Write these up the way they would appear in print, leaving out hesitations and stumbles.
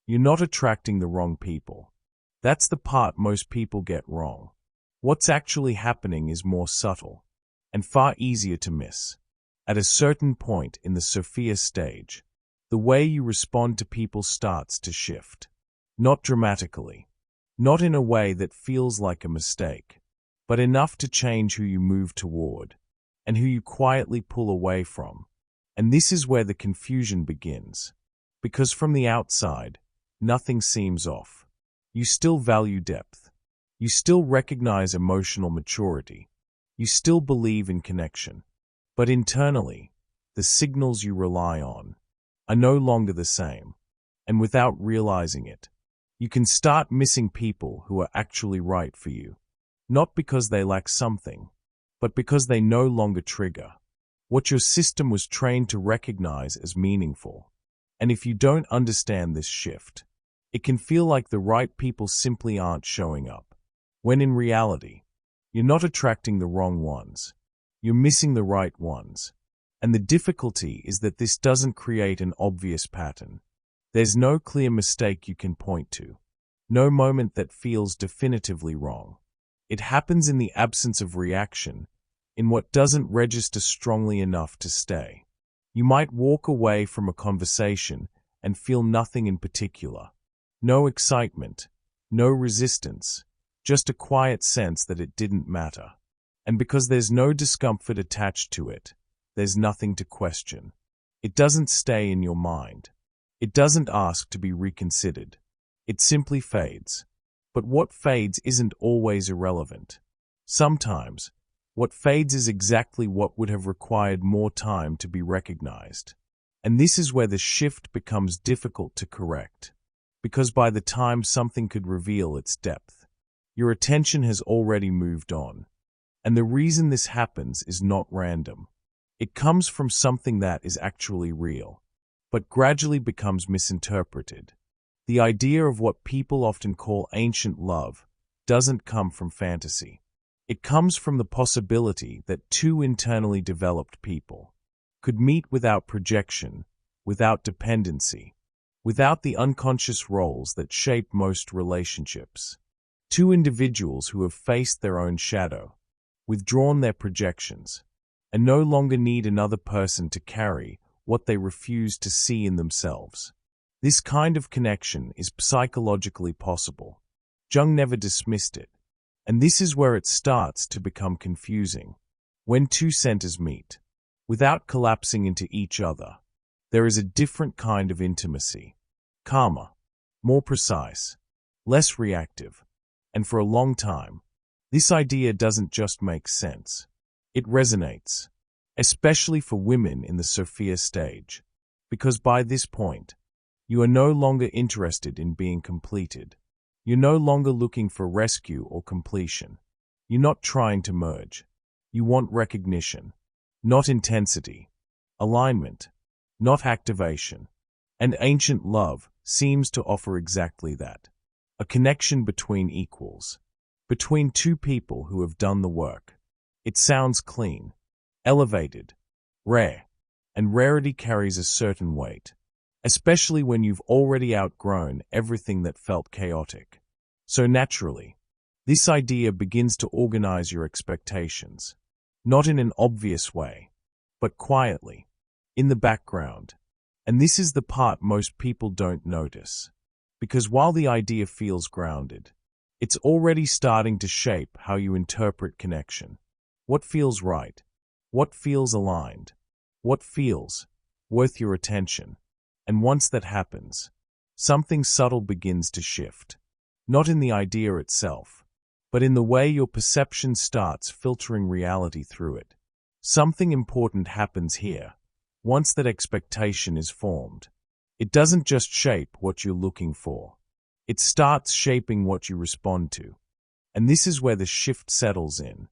You're not attracting the wrong people. That's the part most people get wrong. What's actually happening is more subtle and far easier to miss. At a certain point in the Sophia stage, the way you respond to people starts to shift. Not dramatically, not in a way that feels like a mistake, but enough to change who you move toward and who you quietly pull away from. And this is where the confusion begins, because from the outside, nothing seems off. You still value depth. You still recognize emotional maturity. You still believe in connection. But internally, the signals you rely on are no longer the same. And without realizing it, you can start missing people who are actually right for you. Not because they lack something, but because they no longer trigger what your system was trained to recognize as meaningful. And if you don't understand this shift, it can feel like the right people simply aren't showing up, when in reality, you're not attracting the wrong ones. You're missing the right ones. And the difficulty is that this doesn't create an obvious pattern. There's no clear mistake you can point to, no moment that feels definitively wrong. It happens in the absence of reaction, in what doesn't register strongly enough to stay. You might walk away from a conversation and feel nothing in particular. No excitement, no resistance, just a quiet sense that it didn't matter. And because there's no discomfort attached to it, there's nothing to question. It doesn't stay in your mind. It doesn't ask to be reconsidered. It simply fades. But what fades isn't always irrelevant. Sometimes, what fades is exactly what would have required more time to be recognized. And this is where the shift becomes difficult to correct. Because by the time something could reveal its depth, your attention has already moved on. And the reason this happens is not random. It comes from something that is actually real, but gradually becomes misinterpreted. The idea of what people often call ancient love doesn't come from fantasy. It comes from the possibility that two internally developed people could meet without projection, without dependency, without the unconscious roles that shape most relationships. Two individuals who have faced their own shadow, withdrawn their projections, and no longer need another person to carry what they refuse to see in themselves. This kind of connection is psychologically possible. Jung never dismissed it. And this is where it starts to become confusing. When two centers meet, without collapsing into each other, there is a different kind of intimacy. Calmer, more precise, less reactive. And for a long time, this idea doesn't just make sense. It resonates, especially for women in the Sophia stage, because by this point, you are no longer interested in being completed. You're no longer looking for rescue or completion. You're not trying to merge. You want recognition, not intensity, alignment, not activation. And ancient love seems to offer exactly that. A connection between equals, between two people who have done the work. It sounds clean, elevated, rare, and rarity carries a certain weight, especially when you've already outgrown everything that felt chaotic. So naturally, this idea begins to organize your expectations, not in an obvious way, but quietly, in the background. And this is the part most people don't notice, because while the idea feels grounded, it's already starting to shape how you interpret connection. What feels right? What feels aligned? What feels worth your attention? And once that happens, something subtle begins to shift. Not in the idea itself, but in the way your perception starts filtering reality through it. Something important happens here. Once that expectation is formed, it doesn't just shape what you're looking for. It starts shaping what you respond to. And this is where the shift settles in.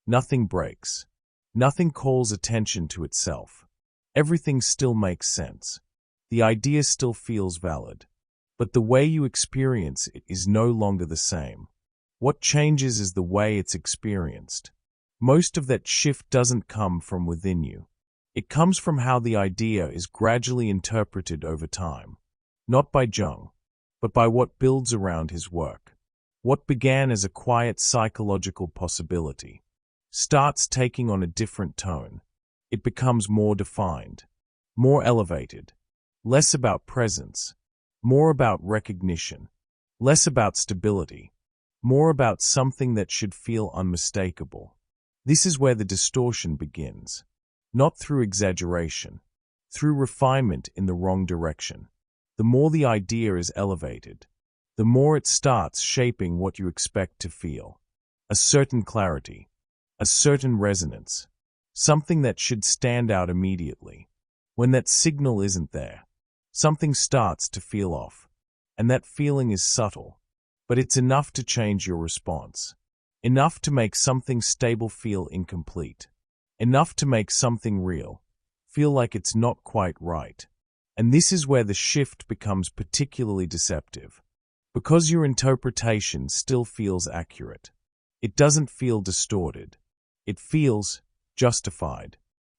Nothing breaks. Nothing calls attention to itself. Everything still makes sense. The idea still feels valid. But the way you experience it is no longer the same. What changes is the way it's experienced. Most of that shift doesn't come from within you. It comes from how the idea is gradually interpreted over time. Not by Jung, but by what builds around his work. What began as a quiet psychological possibility starts taking on a different tone. It becomes more defined, more elevated, less about presence, more about recognition, less about stability, more about something that should feel unmistakable. This is where the distortion begins, not through exaggeration, through refinement in the wrong direction. The more the idea is elevated, the more it starts shaping what you expect to feel. A certain clarity, a certain resonance, something that should stand out immediately. When that signal isn't there, something starts to feel off, and that feeling is subtle, but it's enough to change your response. Enough to make something stable feel incomplete. Enough to make something real feel like it's not quite right. And this is where the shift becomes particularly deceptive. Because your interpretation still feels accurate. It doesn't feel distorted. It feels justified.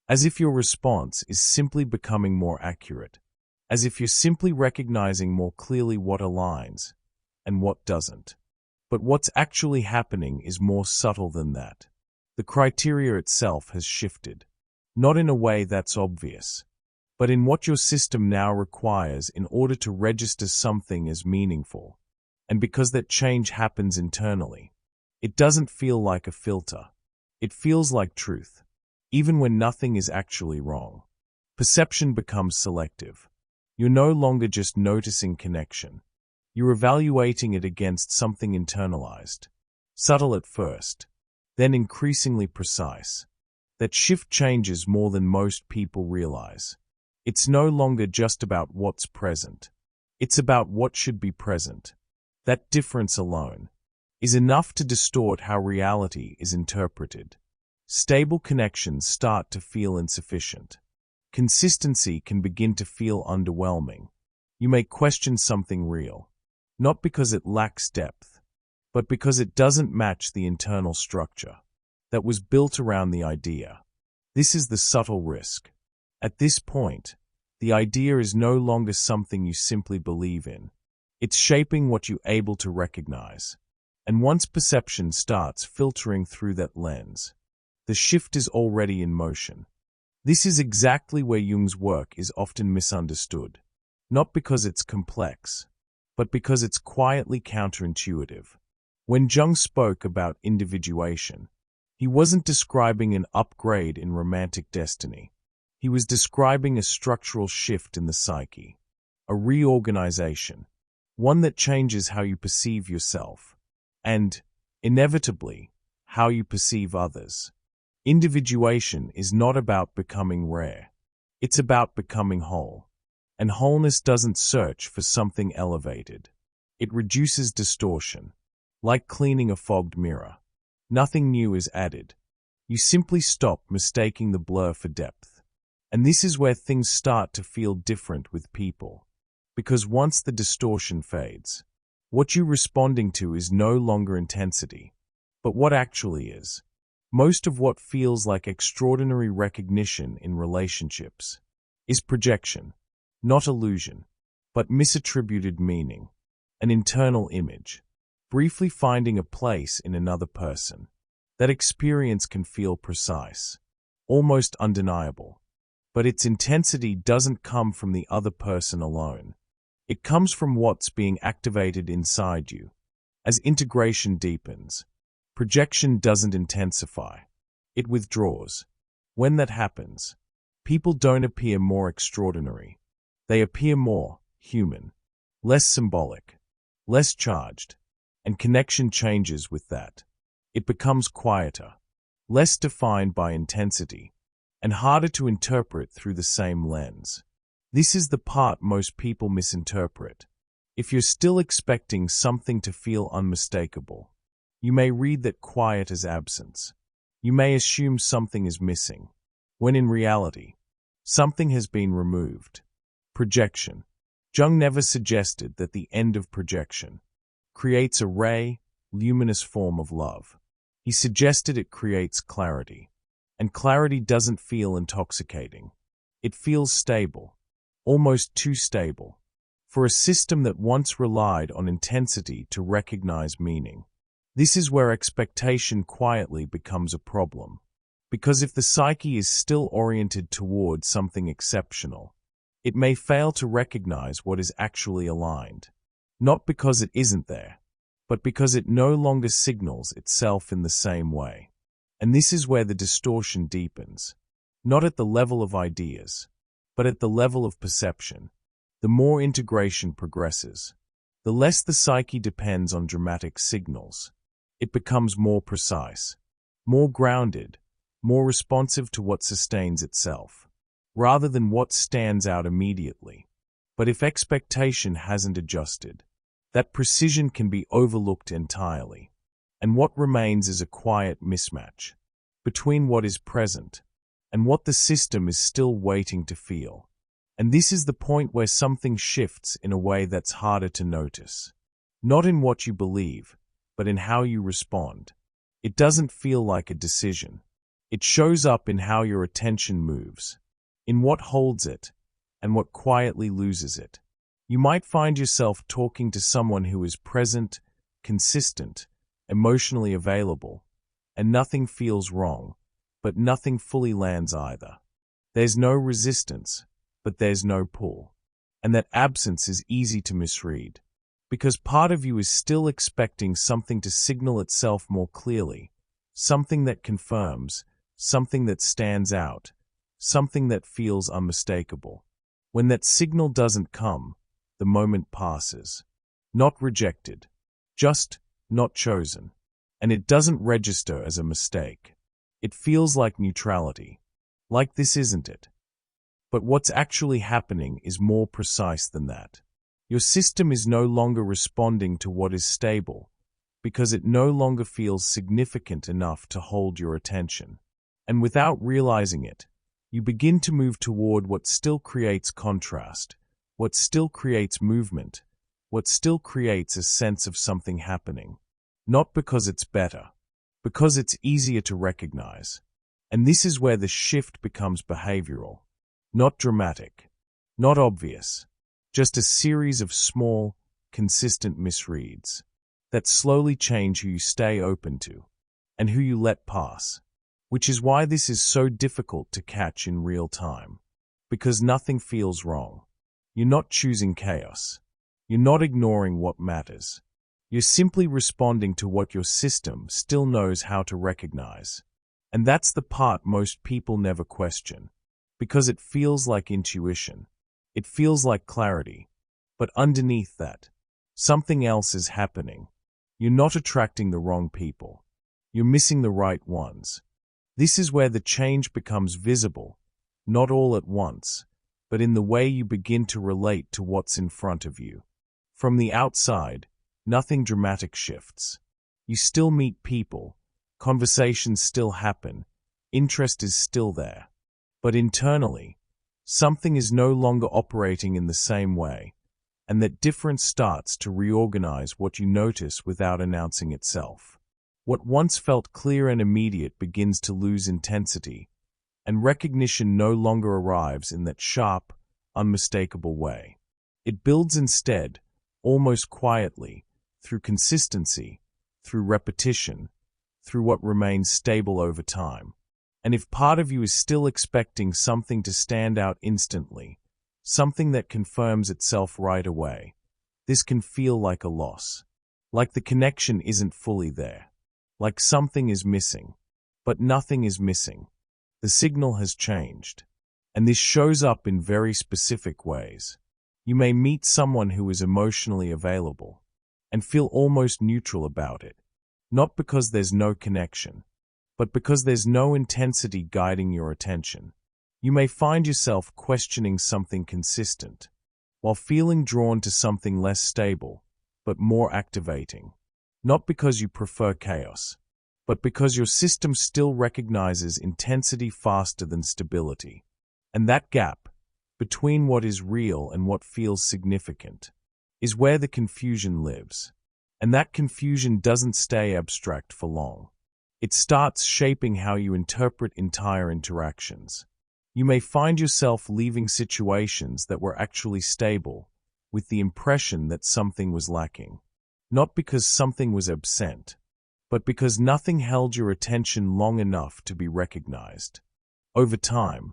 As if your response is simply becoming more accurate. As if you're simply recognizing more clearly what aligns and what doesn't. But what's actually happening is more subtle than that. The criteria itself has shifted. Not in a way that's obvious, but in what your system now requires in order to register something as meaningful. And because that change happens internally, it doesn't feel like a filter. It feels like truth, even when nothing is actually wrong. Perception becomes selective. You're no longer just noticing connection. You're evaluating it against something internalized, subtle at first, then increasingly precise. That shift changes more than most people realize. It's no longer just about what's present. It's about what should be present. That difference alone is enough to distort how reality is interpreted. Stable connections start to feel insufficient. Consistency can begin to feel underwhelming. You may question something real, not because it lacks depth, but because it doesn't match the internal structure that was built around the idea. This is the subtle risk. At this point, the idea is no longer something you simply believe in. It's shaping what you're able to recognize. And once perception starts filtering through that lens, the shift is already in motion. This is exactly where Jung's work is often misunderstood, not because it's complex, but because it's quietly counterintuitive. When Jung spoke about individuation, he wasn't describing an upgrade in romantic destiny. He was describing a structural shift in the psyche, a reorganization, one that changes how you perceive yourself, and, inevitably, how you perceive others. Individuation is not about becoming rare. It's about becoming whole. And wholeness doesn't search for something elevated. It reduces distortion, like cleaning a fogged mirror. Nothing new is added. You simply stop mistaking the blur for depth. And this is where things start to feel different with people. Because once the distortion fades, what you're responding to is no longer intensity, but what actually is. Most of what feels like extraordinary recognition in relationships is projection, not illusion, but misattributed meaning, an internal image, briefly finding a place in another person. That experience can feel precise, almost undeniable, but its intensity doesn't come from the other person alone. It comes from what's being activated inside you. As integration deepens, projection doesn't intensify. It withdraws. When that happens, people don't appear more extraordinary. They appear more human, less symbolic, less charged, and connection changes with that. It becomes quieter, less defined by intensity, and harder to interpret through the same lens. This is the part most people misinterpret. If you're still expecting something to feel unmistakable, you may read that quiet as absence. You may assume something is missing, when in reality, something has been removed. Projection. Jung never suggested that the end of projection creates a ray, luminous form of love. He suggested it creates clarity. And clarity doesn't feel intoxicating. It feels stable, almost too stable. for a system that once relied on intensity to recognize meaning. This is where expectation quietly becomes a problem. Because if the psyche is still oriented toward something exceptional, it may fail to recognize what is actually aligned. Not because it isn't there, but because it no longer signals itself in the same way. And this is where the distortion deepens. Not at the level of ideas, but at the level of perception. The more integration progresses, the less the psyche depends on dramatic signals. It becomes more precise, more grounded, more responsive to what sustains itself, rather than what stands out immediately. But if expectation hasn't adjusted, that precision can be overlooked entirely, and what remains is a quiet mismatch between what is present and what the system is still waiting to feel. And this is the point where something shifts in a way that's harder to notice. Not in what you believe, but in how you respond. It doesn't feel like a decision. It shows up in how your attention moves, in what holds it, and what quietly loses it. You might find yourself talking to someone who is present, consistent, emotionally available, and nothing feels wrong, but nothing fully lands either. There's no resistance, but there's no pull. And that absence is easy to misread, because part of you is still expecting something to signal itself more clearly, something that confirms, something that stands out, something that feels unmistakable. When that signal doesn't come, the moment passes. Not rejected, just not chosen. And it doesn't register as a mistake. It feels like neutrality, like this isn't it. But what's actually happening is more precise than that. Your system is no longer responding to what is stable, because it no longer feels significant enough to hold your attention. And without realizing it, you begin to move toward what still creates contrast, what still creates movement, what still creates a sense of something happening. Not because it's better, because it's easier to recognize. And this is where the shift becomes behavioral. Not dramatic, not obvious, just a series of small, consistent misreads that slowly change who you stay open to and who you let pass. Which is why this is so difficult to catch in real time. Because nothing feels wrong. You're not choosing chaos. You're not ignoring what matters. You're simply responding to what your system still knows how to recognize. And that's the part most people never question. Because it feels like intuition. It feels like clarity. But underneath that, something else is happening. You're not attracting the wrong people. You're missing the right ones. This is where the change becomes visible, not all at once, but in the way you begin to relate to what's in front of you. From the outside, nothing dramatic shifts. You still meet people, conversations still happen, interest is still there. But internally, something is no longer operating in the same way, and that difference starts to reorganize what you notice without announcing itself. What once felt clear and immediate begins to lose intensity, and recognition no longer arrives in that sharp, unmistakable way. It builds instead, almost quietly, through consistency, through repetition, through what remains stable over time. And if part of you is still expecting something to stand out instantly, something that confirms itself right away, this can feel like a loss. Like the connection isn't fully there. Like something is missing. But nothing is missing. The signal has changed. And this shows up in very specific ways. You may meet someone who is emotionally available and feel almost neutral about it. Not because there's no connection, but because there's no intensity guiding your attention. You may find yourself questioning something consistent, while feeling drawn to something less stable, but more activating. Not because you prefer chaos, but because your system still recognizes intensity faster than stability. And that gap, between what is real and what feels significant, is where the confusion lives. And that confusion doesn't stay abstract for long. It starts shaping how you interpret entire interactions. You may find yourself leaving situations that were actually stable, with the impression that something was lacking. Not because something was absent, but because nothing held your attention long enough to be recognized. Over time,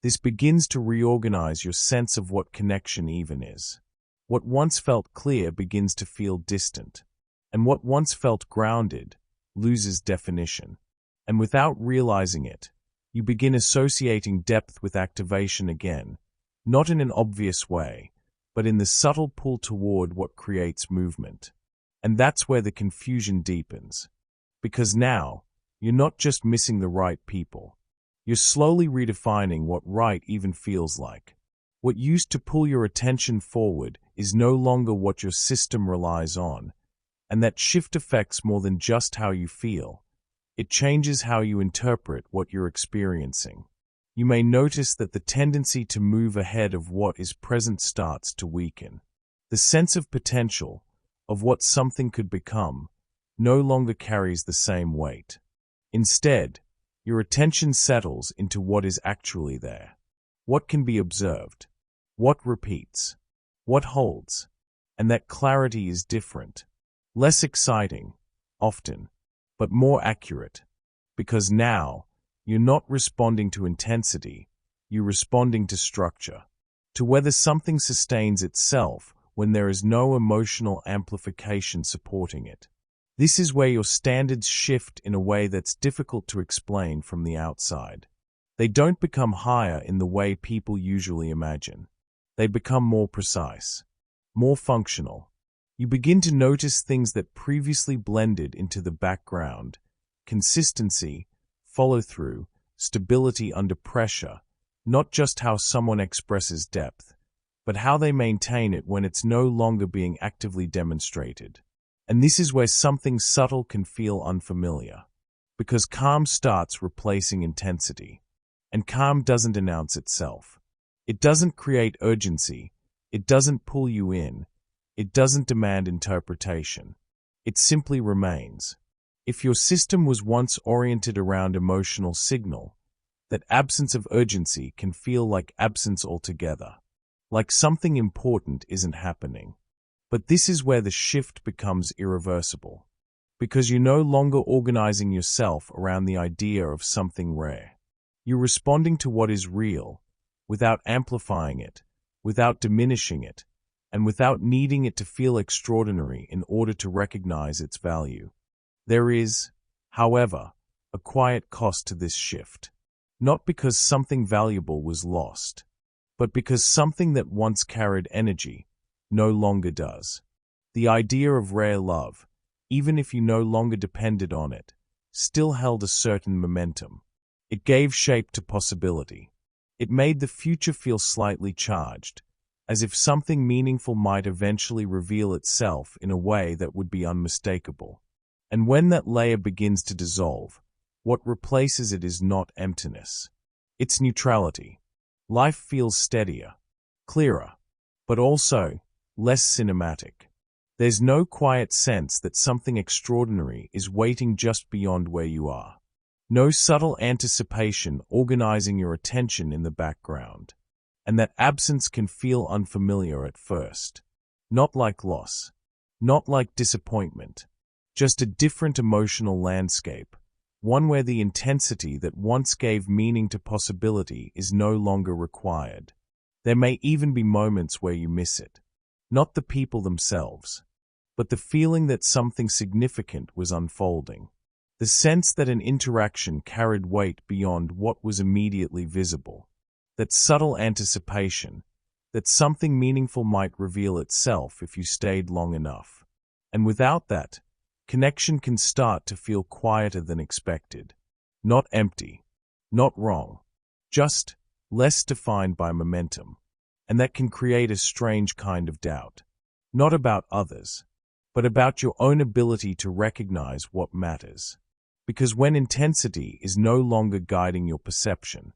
this begins to reorganize your sense of what connection even is. What once felt clear begins to feel distant, and what once felt grounded loses definition. And without realizing it, you begin associating depth with activation again, not in an obvious way, but in the subtle pull toward what creates movement. And that's where the confusion deepens. Because now, you're not just missing the right people. You're slowly redefining what right even feels like. What used to pull your attention forward is no longer what your system relies on, and that shift affects more than just how you feel. It changes how you interpret what you're experiencing. You may notice that the tendency to move ahead of what is present starts to weaken. The sense of potential, of what something could become, no longer carries the same weight. Instead, your attention settles into what is actually there. What can be observed? What repeats? What holds? And that clarity is different. Less exciting, often, but more accurate. Because now, you're not responding to intensity, you're responding to structure. To whether something sustains itself when there is no emotional amplification supporting it. This is where your standards shift in a way that's difficult to explain from the outside. They don't become higher in the way people usually imagine. They become more precise, more functional. You begin to notice things that previously blended into the background: consistency, follow-through, stability under pressure, not just how someone expresses depth, but how they maintain it when it's no longer being actively demonstrated. And this is where something subtle can feel unfamiliar, because calm starts replacing intensity. And calm doesn't announce itself. It doesn't create urgency. It doesn't pull you in. It doesn't demand interpretation. It simply remains. If your system was once oriented around emotional signal, that absence of urgency can feel like absence altogether, like something important isn't happening. But this is where the shift becomes irreversible, because you're no longer organizing yourself around the idea of something rare. You're responding to what is real, without amplifying it, without diminishing it, and without needing it to feel extraordinary in order to recognize its value. There is, however, a quiet cost to this shift, not because something valuable was lost, but because something that once carried energy no longer does. The idea of rare love, even if you no longer depended on it, still held a certain momentum. It gave shape to possibility. It made the future feel slightly charged, as if something meaningful might eventually reveal itself in a way that would be unmistakable. And when that layer begins to dissolve, what replaces it is not emptiness. It's neutrality. Life feels steadier, clearer, but also less cinematic. There's no quiet sense that something extraordinary is waiting just beyond where you are. No subtle anticipation organizing your attention in the background. And that absence can feel unfamiliar at first. Not like loss. Not like disappointment. Just a different emotional landscape. One where the intensity that once gave meaning to possibility is no longer required. There may even be moments where you miss it. Not the people themselves, but the feeling that something significant was unfolding. The sense that an interaction carried weight beyond what was immediately visible. That subtle anticipation, that something meaningful might reveal itself if you stayed long enough. And without that, connection can start to feel quieter than expected. Not empty, not wrong, just less defined by momentum. And that can create a strange kind of doubt. Not about others, but about your own ability to recognize what matters. Because when intensity is no longer guiding your perception,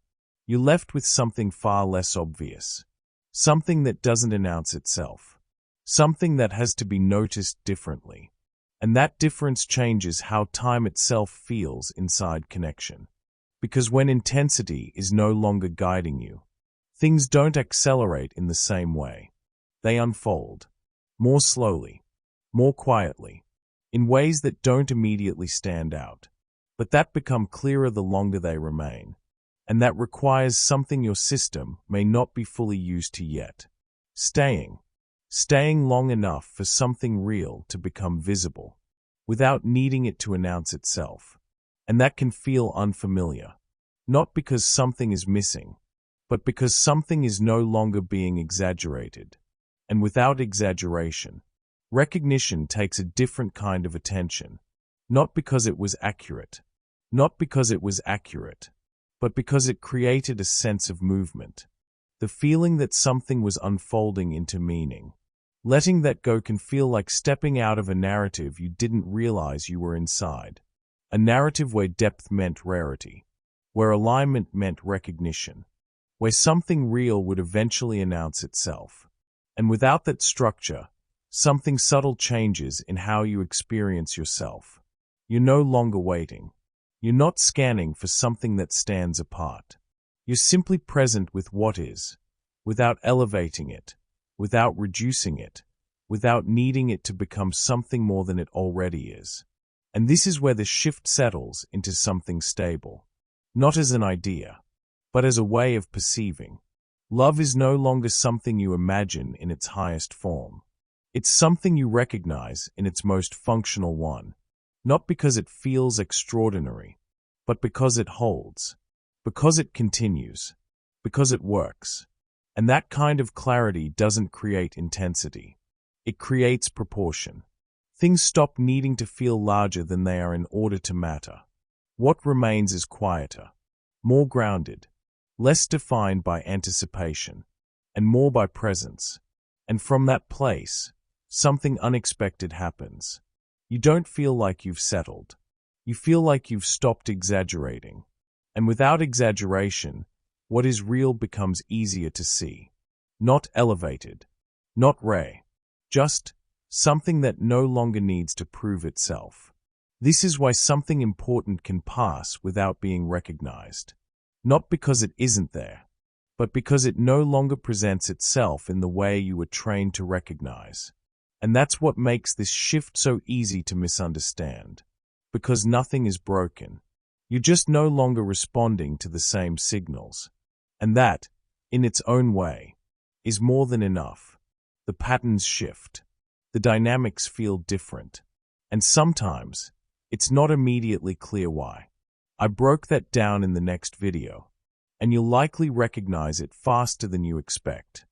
you're left with something far less obvious. Something that doesn't announce itself. Something that has to be noticed differently. And that difference changes how time itself feels inside connection. Because when intensity is no longer guiding you, things don't accelerate in the same way. they unfold. More slowly, more quietly, in ways that don't immediately stand out, but that become clearer the longer they remain. And that requires something your system may not be fully used to yet. Staying long enough for something real to become visible, without needing it to announce itself. And that can feel unfamiliar, not because something is missing, but because something is no longer being exaggerated. And without exaggeration, recognition takes a different kind of attention, not because it was accurate, but because it created a sense of movement, the feeling that something was unfolding into meaning. Letting that go can feel like stepping out of a narrative you didn't realize you were inside, a narrative where depth meant rarity, where alignment meant recognition, where something real would eventually announce itself. And without that structure, something subtle changes in how you experience yourself. You're no longer waiting. You're not scanning for something that stands apart. You're simply present with what is, without elevating it, without reducing it, without needing it to become something more than it already is. And this is where the shift settles into something stable, not as an idea, but as a way of perceiving. Love is no longer something you imagine in its highest form. It's something you recognize in its most functional one, not because it feels extraordinary, but because it holds, because it continues, because it works. And that kind of clarity doesn't create intensity. It creates proportion. Things stop needing to feel larger than they are in order to matter. What remains is quieter, more grounded, less defined by anticipation, and more by presence. And from that place, something unexpected happens. You don't feel like you've settled. You feel like you've stopped exaggerating. And without exaggeration, what is real becomes easier to see. Not elevated, not rare, just something that no longer needs to prove itself. This is why something important can pass without being recognized. Not because it isn't there, but because it no longer presents itself in the way you were trained to recognize. And that's what makes this shift so easy to misunderstand. Because nothing is broken. You're just no longer responding to the same signals. And that, in its own way, is more than enough. The patterns shift. The dynamics feel different. And sometimes, it's not immediately clear why. I broke that down in the next video, and you'll likely recognize it faster than you expect.